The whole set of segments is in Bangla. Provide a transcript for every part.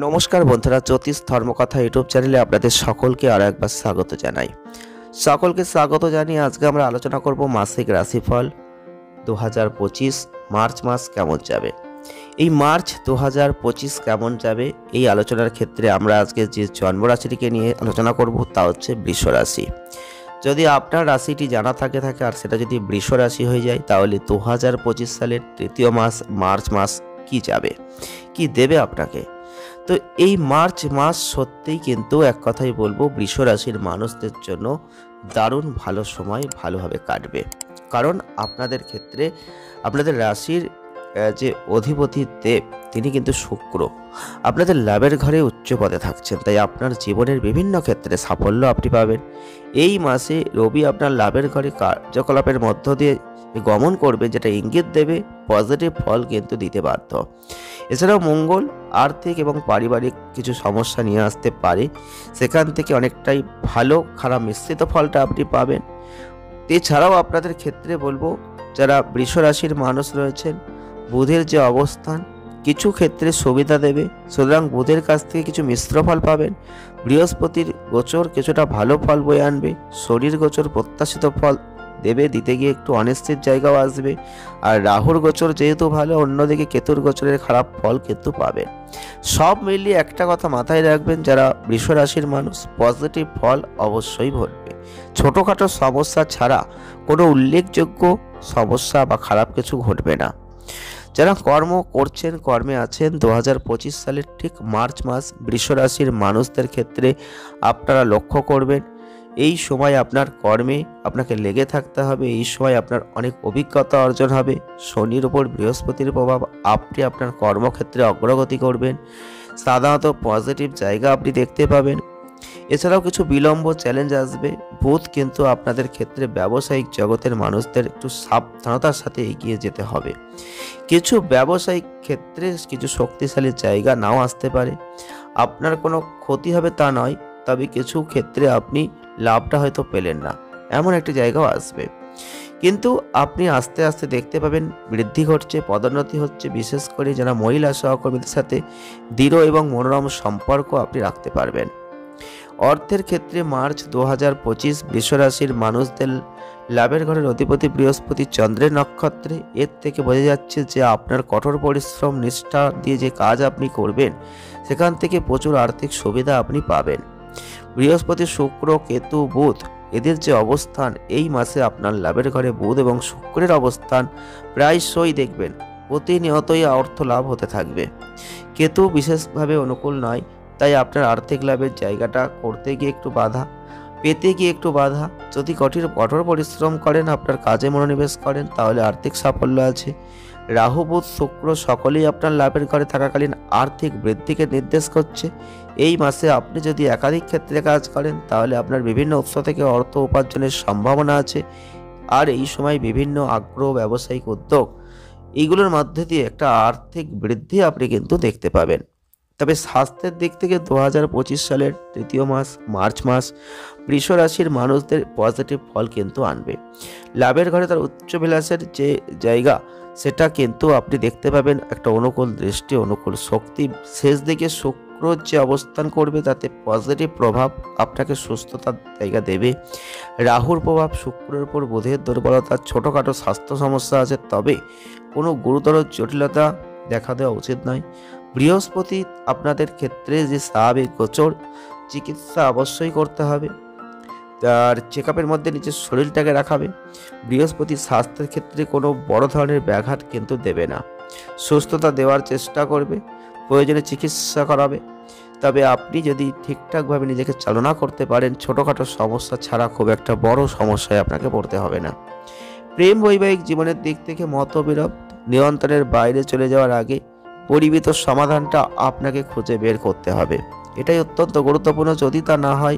নমস্কার বন্ধুরা, জ্যোতিষ ধর্মকথা ইউটিউব চ্যানেলে আপনাদের সকলকে আরও একবার স্বাগত জানাই। সকলকে স্বাগত জানিয়ে আজকে আমরা আলোচনা করব মাসিক রাশিফল 2025 মার্চ মাস কেমন যাবে। এই মার্চ 2025 কেমন যাবে এই আলোচনার ক্ষেত্রে আমরা আজকে যে জন্মরাশিটিকে নিয়ে আলোচনা করব তা হচ্ছে বৃষ রাশি। যদি আপনার রাশিটি জানা থাকে আর সেটা যদি বৃষ রাশি হয়ে যায়, তাহলে 2025 সালের তৃতীয় মাস মার্চ মাস কি যাবে, কি দেবে আপনাকে। তো এই মার্চ মাস সত্যিই কিন্তু এক কথাই বলবো, বৃষ রাশির মানুষদের জন্য দারুণ ভালো সময় ভালোভাবে কাটবে। কারণ আপনাদের ক্ষেত্রে আপনাদের রাশির যে অধিপতি দেব তিনি কিন্তু শুক্র, আপনাদের লাভের ঘরে উচ্চ পদে থাকছেন, তাই আপনার জীবনের বিভিন্ন ক্ষেত্রে সাফল্য আপনি পাবেন। এই মাসে রবি আপনার লাভের ঘরে কার্যকলাপের মধ্য দিয়ে গমন করবে, যেটা ইঙ্গিত দেবে পজিটিভ ফল কিন্তু দিতে বাধ্য। এছাড়াও মঙ্গল আর্থিক এবং পারিবারিক কিছু সমস্যা নিয়ে আসতে পারে, সেখান থেকে অনেকটাই ভালো খারাপ মিশ্রিত ফলটা আপনি পাবেন। এছাড়াও আপনাদের ক্ষেত্রে বলবো, যারা বৃষ রাশির মানুষ রয়েছেন, বুধের যে অবস্থান কিছু ক্ষেত্রে সুবিধা দেবে, সুতরাং বুধের কাছ থেকে কিছু মিশ্র ফল পাবেন। বৃহস্পতির গোচর কিছুটা ভালো ফল বয়ে আনবে, শনির গোচর প্রত্যাশিত ফল দেবে, দিতে গিয়ে একটু অনিশ্চিত জায়গাও আসবে। আর রাহুর গোচর যেহেতু ভালো, অন্যদিকে কেতুর গোচরের খারাপ ফল কিন্তু পাবেন। সব মিলিয়ে একটা কথা মাথায় রাখবেন, যারা বৃষ রাশির মানুষ, পজিটিভ ফল অবশ্যই ঘটবে। ছোটোখাটো সমস্যা ছাড়া কোনো উল্লেখযোগ্য সমস্যা বা খারাপ কিছু ঘটবে না। যারা কর্ম করছেন, কর্মে আছেন, 2025 সালের ঠিক মার্চ মাস বৃষ রাশির মানুষদের ক্ষেত্রে আপনারা লক্ষ্য করবেন, এই সময় আপনার কর্মে আপনাকে লেগে থাকতে হবে। এই সময় আপনার অনেক অভিজ্ঞতা অর্জন হবে। শনির ওপর বৃহস্পতির প্রভাব, আপনি আপনার কর্মক্ষেত্রে অগ্রগতি করবেন। সাধারণত পজিটিভ জায়গা আপনি দেখতে পাবেন। এছাড়াও কিছু বিলম্ব চ্যালেঞ্জ আসবে। বুধ কিন্তু আপনাদের ক্ষেত্রে ব্যবসায়িক জগতের মানুষদের একটু সাবধানতার সাথে এগিয়ে যেতে হবে। কিছু ব্যবসায়িক ক্ষেত্রে কিছু শক্তিশালী জায়গা নাও আসতে পারে, আপনার কোনো ক্ষতি হবে তা নয়, তবে কিছু ক্ষেত্রে আপনি লাভটা হয়তো পেলেন না, এমন একটি জায়গাও আসবে। কিন্তু আপনি আস্তে আস্তে দেখতে পাবেন বৃদ্ধি ঘটছে, পদোন্নতি হচ্ছে। বিশেষ করে যারা মহিলা সহকর্মীদের সাথে দৃঢ় এবং মনোরম সম্পর্ক আপনি রাখতে পারবেন। অর্থের ক্ষেত্রে মার্চ 2025 বৃষ রাশির মানুষদের লাভের ঘরের অধিপতি বৃহস্পতি চন্দ্রের নক্ষত্রে, এর থেকে বোঝা যাচ্ছে যে আপনার কঠোর পরিশ্রম নিষ্ঠা দিয়ে যে কাজ আপনি করবেন, সেখান থেকে প্রচুর আর্থিক সুবিধা আপনি পাবেন। বৃহস্পতি, শুক্র, কেতু, বুধ এদের যে অবস্থান, এই মাসে আপনার লাভের ঘরে বুধ এবং শুক্রের অবস্থান প্রায়শই দেখবেন প্রতিনিয়তই অর্থ লাভ হতে থাকবে। কেতু বিশেষভাবে অনুকূল নয়, তাই আপনার আর্থিক লাভের জায়গাটা করতে গিয়ে একটু বাধা, পেতে গিয়ে একটু বাধা। যদি কঠোর পরিশ্রম করেন, আপনার কাজে মনোনিবেশ করেন, তাহলে আর্থিক সাফল্য আছে। রাহু, বুধ, শুক্র সকলেই আপনার লাভের ঘরে থাকাকালীন আর্থিক বৃদ্ধিকে নির্দেশ করছে। এই মাসে আপনি যদি একাধিক ক্ষেত্রে কাজ করেন, তাহলে আপনার বিভিন্ন উৎস থেকে অর্থ উপার্জনের সম্ভাবনা আছে। আর এই সময় বিভিন্ন আগ্রহ, ব্যবসায়িক উদ্যোগ, এইগুলোর মধ্যে দিয়ে একটা আর্থিক বৃদ্ধি আপনি কিন্তু দেখতে পাবেন। তবে স্বাস্থ্যের দিক থেকে 2025 সালের তৃতীয় মাস মার্চ মাস বৃষ রাশির মানুষদের পজিটিভ ফল কিন্তু আনবে। লাভের ঘরে তার উচ্চবিলাসের যে জায়গা, সেটা কিন্তু আপনি দেখতে পাবেন একটা অনুকূল দৃষ্টি, অনুকূল শক্তি। শেষ দিকে শুক্র যে অবস্থান করবে, তাতে পজিটিভ প্রভাব আপনাকে সুস্থতার জায়গা দেবে। রাহুর প্রভাব, শুক্রের উপর বুধের দুর্বলতা, ছোটোখাটো স্বাস্থ্য সমস্যা আছে, তবে কোনো গুরুতর জটিলতা দেখা দেওয়া উচিত নয়। বৃহস্পতি আপনাদের ক্ষেত্রে যে স্বাভাবিক গোচর, চিকিৎসা অবশ্যই করতে হবে, তার চেক আপের মধ্যে নিজের শরীরটাকে রাখাবে। বৃহস্পতি স্বাস্থ্যের ক্ষেত্রে কোনো বড় ধরনের ব্যাঘাত কিন্তু দেবে না, সুস্থতা দেওয়ার চেষ্টা করবে, প্রয়োজনে চিকিৎসা করাবে। তবে আপনি যদি ঠিকঠাকভাবে নিজেকে চালনা করতে পারেন, ছোটোখাটো সমস্যা ছাড়া খুব একটা বড় সমস্যায় আপনাকে পড়তে হবে না। প্রেম বৈবাহিক জীবনের দিক থেকে মতবিরোধ নিয়ন্ত্রণের বাইরে চলে যাওয়ার আগে পরিমিত সমাধানটা আপনাকে খুঁজে বের করতে হবে, এটাই অত্যন্ত গুরুত্বপূর্ণ। যদি তা না হয়,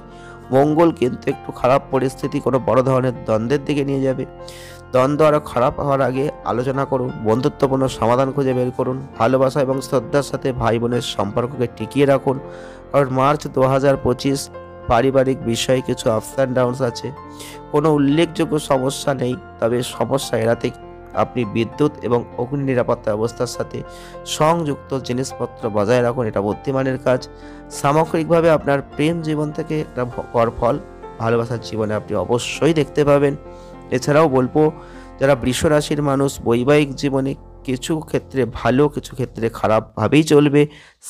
মঙ্গল কিন্তু একটু খারাপ পরিস্থিতি, কোনো বড় ধরনের দ্বন্দ্বের দিকে নিয়ে যাবে। দ্বন্দ্ব আরও খারাপ হওয়ার আগে আলোচনা করুন, বন্ধুত্বপূর্ণ সমাধান খুঁজে বের করুন, ভালোবাসা এবং শ্রদ্ধার সাথে ভাই বোনের সম্পর্ককে টিকিয়ে রাখুন। কারণ মার্চ 2025 পারিবারিক বিষয়ে কিছু আপস অ্যান্ড ডাউনস আছে। কোনো উল্লেখযোগ্য সমস্যা নেই, তবে সমস্যা এড়াতে আপনি বিদ্যুৎ এবং অগ্নি নিরাপত্তা ব্যবস্থার সাথে সংযুক্ত জিনিসপত্র বজায় রাখুন, এটা বুদ্ধিমানের কাজ। সামগ্রিকভাবে আপনার প্রেম জীবন থেকে একটা ফল ভালোবাসার জীবনে আপনি অবশ্যই দেখতে পাবেন। এছাড়াও বলবো, যারা বৃষ রাশির মানুষ বৈবাহিক জীবনে কিছু ক্ষেত্রে ভালো, কিছু ক্ষেত্রে খারাপভাবেই চলবে।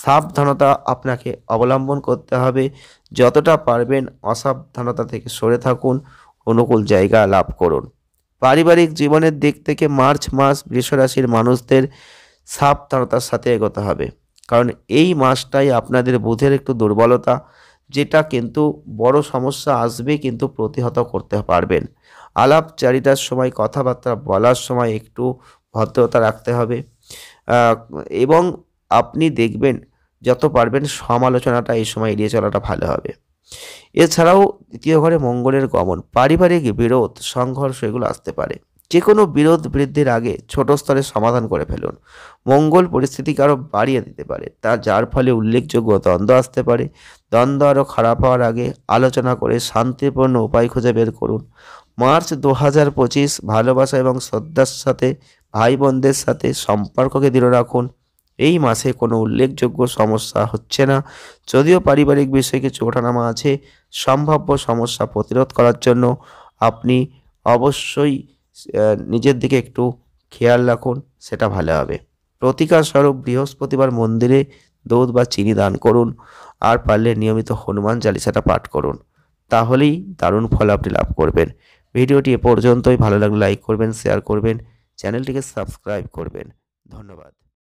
সাবধানতা আপনাকে অবলম্বন করতে হবে। যতটা পারবেন অসাবধানতা থেকে সরে থাকুন, অনুকূল জায়গা লাভ করুন। পারিবারিক জীবনের দিক থেকে মার্চ মাস বৃষ রাশির মানুষদের সাবধানতার সাথে এগোতে হবে, কারণ এই মাসটাই আপনাদের বুধের একটু দুর্বলতা, যেটা কিন্তু বড় সমস্যা আসবে, কিন্তু প্রতিহত করতে পারবেন। আলাপচারিতার সময়, কথাবার্তা বলার সময় একটু ভদ্রতা রাখতে হবে এবং আপনি দেখবেন যত পারবেন সমালোচনাটা এই সময় এড়িয়ে চলাটা ভালো হবে। এছাড়াও দ্বিতীয় ঘরে মঙ্গলের গমন, পারিবারিক বিরোধ, সংঘর্ষ এগুলো আসতে পারে। যে কোনো বিরোধ বৃদ্ধির আগে ছোট স্তরে সমাধান করে ফেলুন। মঙ্গল পরিস্থিতিকে আরও বাড়িয়ে দিতে পারে, যার ফলে উল্লেখযোগ্য দ্বন্দ্ব আসতে পারে। দ্বন্দ্ব আরও খারাপ হওয়ার আগে আলোচনা করে শান্তিপূর্ণ উপায় খুঁজে বের করুন। মার্চ 2025 ভালোবাসা এবং শ্রদ্ধার সাথে ভাই বোনদের সাথে সম্পর্ককে দৃঢ় রাখুন। এই মাসে কোনো উল্লেখযোগ্য সমস্যা হচ্ছে না, যদিও পারিবারিক বিষয়ে কিছু ওঠানামা আছে। সম্ভাব্য সমস্যা প্রতিরোধ করার জন্য আপনি অবশ্যই নিজের দিকে একটু খেয়াল রাখুন, সেটা ভালো হবে। প্রতিকার স্বরূপ বৃহস্পতিবার মন্দিরে দুধ বা চিনি দান করুন, আর পারলে নিয়মিত হনুমান চালিসাটা পাঠ করুন, তাহলেই দারুণ ফল আপনি লাভ করবেন। ভিডিওটি এ পর্যন্তই। ভালো লাগলে লাইক করবেন, শেয়ার করবেন, চ্যানেলটিকে সাবস্ক্রাইব করবেন। ধন্যবাদ।